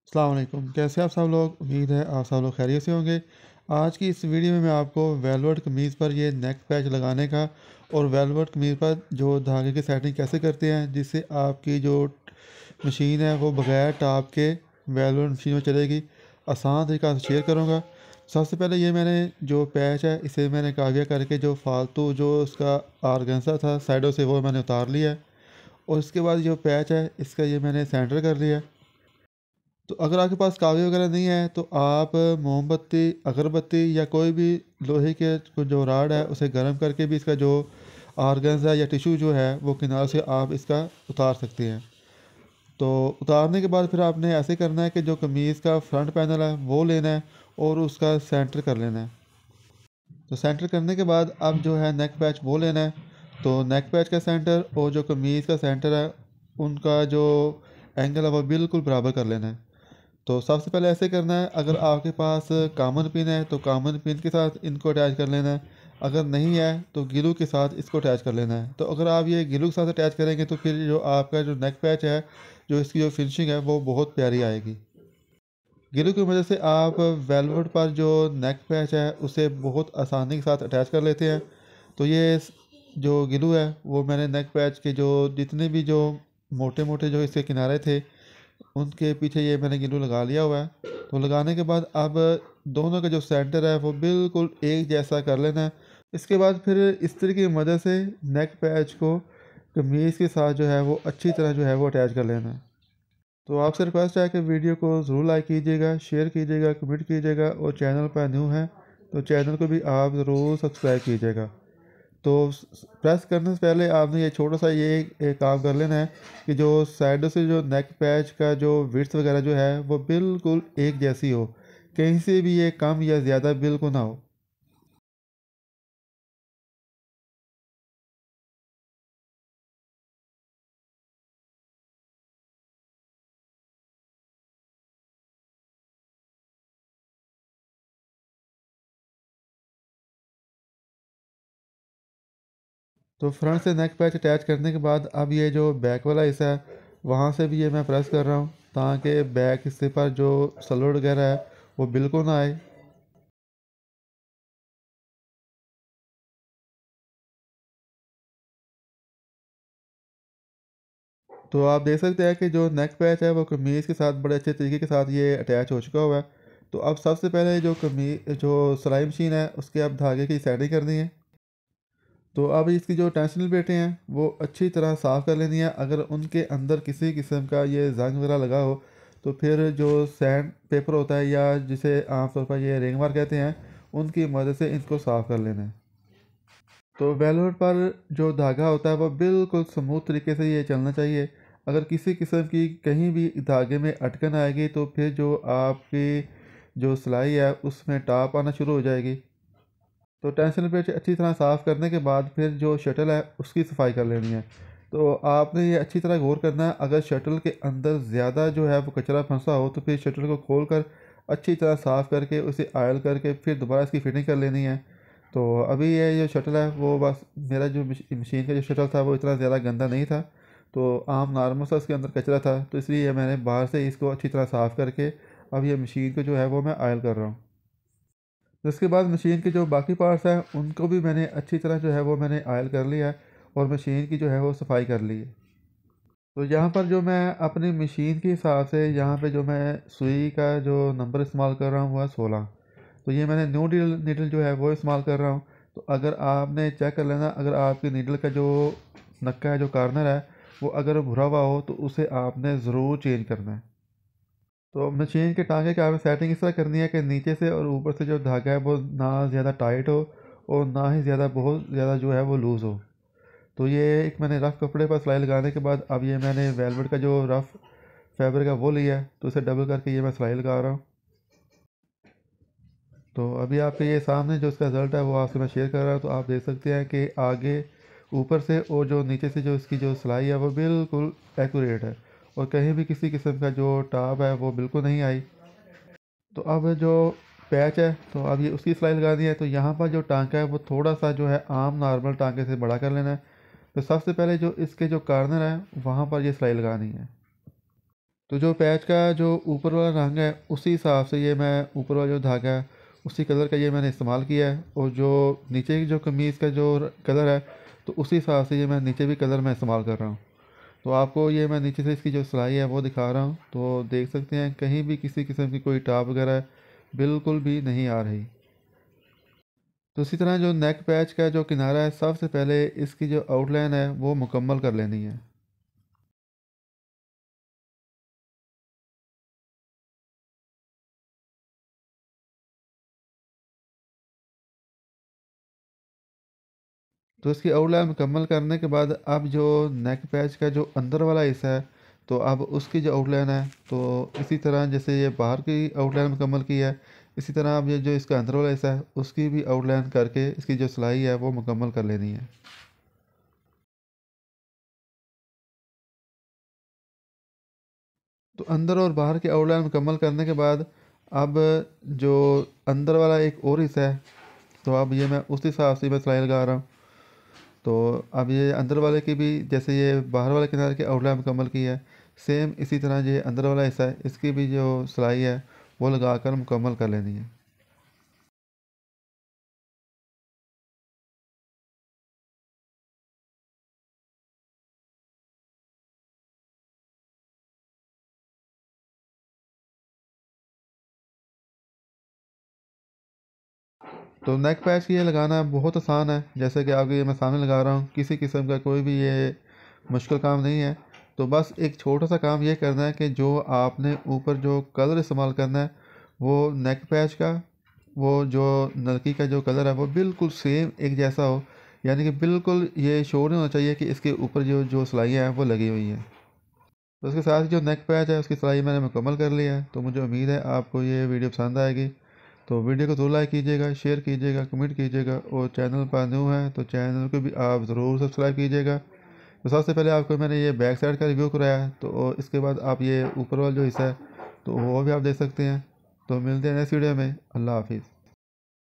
अस्सलाम वालेकुम। कैसे आप सब लोग? उम्मीद है आप सब लोग खैरियत से होंगे। आज की इस वीडियो में मैं आपको वेलवेट कमीज़ पर ये नेक पैच लगाने का और वेलवेट कमीज़ पर जो धागे की सेटिंग कैसे करते हैं जिससे आपकी जो मशीन है वो बगैर टाप के वेलवेट मशीन में चलेगी, आसान तरीका से शेयर करूँगा। सबसे पहले ये मैंने जो पैच है इसे मैंने काविया करके जो फालतू जो उसका आर्गेन्जा था साइडों से वो मैंने उतार लिया है। और इसके बाद जो पैच है इसका ये मैंने सेंटर कर लिया है। तो अगर आपके पास कागज़ वगैरह नहीं है तो आप मोमबत्ती, अगरबत्ती या कोई भी लोहे के जो राड है उसे गर्म करके भी इसका जो आर्गन्स है या टिश्यू जो है वो किनारे से आप इसका उतार सकते हैं। तो उतारने के बाद फिर आपने ऐसे करना है कि जो कमीज़ का फ्रंट पैनल है वो लेना है और उसका सेंटर कर लेना है। तो सेंटर करने के बाद अब जो है नेक पैच वो लेना है। तो नेक पैच का सेंटर और जो कमीज़ का सेंटर है उनका जो एंगल है वो बिल्कुल बराबर कर लेना है। तो सबसे पहले ऐसे करना है, अगर आपके पास कॉमन पिन है तो कॉमन पिन के साथ इनको अटैच कर लेना है। अगर नहीं है तो ग्लू के साथ इसको अटैच कर लेना है। तो अगर आप ये ग्लू के साथ अटैच करेंगे तो फिर जो आपका जो नेक पैच है, जो इसकी जो फिनिशिंग है वो बहुत प्यारी आएगी। ग्लू की वजह से आप वेलवेट पर जो नेक पैच है उसे बहुत आसानी के साथ अटैच कर लेते हैं। तो ये जो ग्लू है वो मैंने नेक पैच के जो जितने भी जो मोटे मोटे जो इसके किनारे थे उनके पीछे ये मैंने ग्लू लगा लिया हुआ है। तो लगाने के बाद अब दोनों का जो सेंटर है वो बिल्कुल एक जैसा कर लेना है। इसके बाद फिर इस्त्री की मदद से नेक पैच को कमीज़ के साथ जो है वो अच्छी तरह जो है वो अटैच कर लेना है। तो आपसे रिक्वेस्ट है कि वीडियो को ज़रूर लाइक कीजिएगा, शेयर कीजिएगा, कमेंट कीजिएगा और चैनल पर न्यू है तो चैनल को भी आप ज़रूर सब्सक्राइब कीजिएगा। तो प्रेस करने से पहले आपने ये छोटा सा ये एक काम कर लेना है कि जो साइडों से जो नेक पैच का जो विड्थ वगैरह जो है वो बिल्कुल एक जैसी हो, कहीं से भी ये कम या ज़्यादा बिल्कुल ना हो। तो फ्रंट से नेक पैच अटैच करने के बाद अब ये जो बैक वाला हिस्सा है वहाँ से भी ये मैं प्रेस कर रहा हूँ ताकि बैक हिस्से पर जो सलवट वगैरह है वो बिल्कुल ना आए। तो आप देख सकते हैं कि जो नेक पैच है वो कमीज़ के साथ बड़े अच्छे तरीके के साथ ये अटैच हो चुका हुआ है। तो अब सबसे पहले जो कमीज जो सिलाई मशीन है उसके अब धागे की सेटिंग करनी है। तो अब इसकी जो टेंशनल प्लेटें हैं वो अच्छी तरह साफ़ कर लेनी है। अगर उनके अंदर किसी किस्म का ये जंग वगैरह लगा हो तो फिर जो सैंड पेपर होता है या जिसे आमतौर पर ये रिंग मार कहते हैं उनकी मदद से इनको साफ़ कर लेना है। तो वेलवेट पर जो धागा होता है वो बिल्कुल स्मूथ तरीके से ये चलना चाहिए। अगर किसी किस्म की कहीं भी धागे में अटकन आएगी तो फिर जो आपकी जो सिलाई है उसमें टाप आना शुरू हो जाएगी। तो टेंशन पेच अच्छी तरह साफ़ करने के बाद फिर जो शटल है उसकी सफाई कर लेनी है। तो आपने ये अच्छी तरह गौर करना है, अगर शटल के अंदर ज़्यादा जो है वो कचरा फंसा हो तो फिर शटल को खोल कर अच्छी तरह साफ़ करके उसे आयल करके फिर दोबारा इसकी फ़िटिंग कर लेनी है। तो अभी ये जो शटल है वो बस मेरा जो मशीन का जो शटल था वो इतना ज़्यादा गंदा नहीं था। तो आम नॉर्मल सा इसके अंदर कचरा था तो इसलिए मैंने बाहर से इसको अच्छी तरह साफ़ करके अब ये मशीन को जो है वो मैं आयल कर रहा हूँ। तो इसके बाद मशीन के जो बाकी पार्ट्स हैं उनको भी मैंने अच्छी तरह जो है वो मैंने आयल कर लिया है और मशीन की जो है वो सफाई कर ली है। तो यहाँ पर जो मैं अपनी मशीन के हिसाब से यहाँ पे जो मैं सुई का जो नंबर इस्तेमाल कर रहा हूँ वो है 16। तो ये मैंने न्यू नीडल नीडल जो है वो इस्तेमाल कर रहा हूँ। तो अगर आपने चेक कर लेना, अगर आपकी नीडल का जो नक्का है जो कार्नर है वो अगर भुरा हुआ हो तो उसे आपने ज़रूर चेंज करना है। तो मशीन के टाँगे की आपने सेटिंग इस तरह करनी है कि नीचे से और ऊपर से जो धागा है वो ना ज़्यादा टाइट हो और ना ही ज़्यादा बहुत ज़्यादा जो है वो लूज़ हो। तो ये एक मैंने रफ़ कपड़े पर सिलाई लगाने के बाद अब ये मैंने वेलवेट का जो रफ़ फैब्रिक है वो लिया है तो इसे डबल करके ये मैं सिलाई लगा रहा हूँ। तो अभी आपके ये सामने जो इसका रिज़ल्ट है वो आपसे मैं शेयर कर रहा हूँ। तो आप देख सकते हैं कि आगे ऊपर से और जो नीचे से जो इसकी जो सिलाई है वो बिल्कुल एक्यूरेट है और कहीं भी किसी किस्म का जो टाप है वो बिल्कुल नहीं आई। तो अब जो पैच है तो अब ये उसकी सिलाई लगा दी है। तो यहाँ पर जो टांका है वो थोड़ा सा जो है आम नॉर्मल टांके से बड़ा कर लेना है। तो सबसे पहले जो इसके जो कार्नर है वहाँ पर ये सिलाई लगानी है। तो जो पैच का जो ऊपर वाला रंग है उसी हिसाब से ये मैं ऊपर वाला जो धागा है उसी कलर का ये मैंने इस्तेमाल किया है, और जो नीचे की जो कमीज़ का जो कलर है तो उसी हिसाब से ये मैं नीचे भी कलर मैं इस्तेमाल कर रहा हूँ। तो आपको ये मैं नीचे से इसकी जो सिलाई है वो दिखा रहा हूँ, तो देख सकते हैं कहीं भी किसी किस्म की कोई टाप वगैरह बिल्कुल भी नहीं आ रही। तो इसी तरह जो नेक पैच का जो किनारा है सबसे पहले इसकी जो आउटलाइन है वो मुकम्मल कर लेनी है। तो इसकी आउटलाइन मुकम्मल करने के बाद अब जो नेक पैच का जो अंदर वाला हिस्सा है तो अब उसकी जो आउटलाइन है तो इसी तरह जैसे ये बाहर की आउटलाइन मुकम्मल की है, इसी तरह अब ये जो इसका अंदर वाला हिस्सा है उसकी भी आउटलाइन करके इसकी जो सिलाई है वो मुकम्मल कर लेनी है। तो अंदर और बाहर की आउटलाइन मुकम्मल करने के बाद अब जो अंदर वाला एक और हिस्सा है तो अब ये मैं उस हिसाब से मैं सिलाई लगा रहा हूँ। तो अब ये अंदर वाले की भी जैसे ये बाहर वाले किनारे की आउटलाइन मुकम्मल की है, सेम इसी तरह ये अंदर वाला हिस्सा है इसकी भी जो सिलाई है वो लगा कर मुकम्मल कर लेनी है। तो नेक पैच ये लगाना बहुत आसान है, जैसे कि आपके ये मैं सामने लगा रहा हूँ, किसी किस्म का कोई भी ये मुश्किल काम नहीं है। तो बस एक छोटा सा काम ये करना है कि जो आपने ऊपर जो कलर इस्तेमाल करना है वो नेक पैच का वो जो नलकी का जो कलर है वो बिल्कुल सेम एक जैसा हो, यानी कि बिल्कुल ये शोर नहीं होना चाहिए कि इसके ऊपर जो जो सिलाइयाँ हैं वो लगी हुई हैं। तो उसके साथ ही जो नेक पैच है उसकी सिलाई मैंने मुकम्मल कर लिया है। तो मुझे उम्मीद है आपको ये वीडियो पसंद आएगी। तो वीडियो को ज़रूर लाइक कीजिएगा, शेयर कीजिएगा, कमेंट कीजिएगा, और चैनल पर न्यू है तो चैनल को भी आप ज़रूर सब्सक्राइब कीजिएगा। तो सबसे पहले आपको मैंने ये बैक साइड का रिव्यू कराया है, तो इसके बाद आप ये ऊपर वाला जो हिस्सा है तो वो भी आप देख सकते हैं। तो मिलते हैं नेक्स्ट वीडियो में। अल्लाह हाफिज़।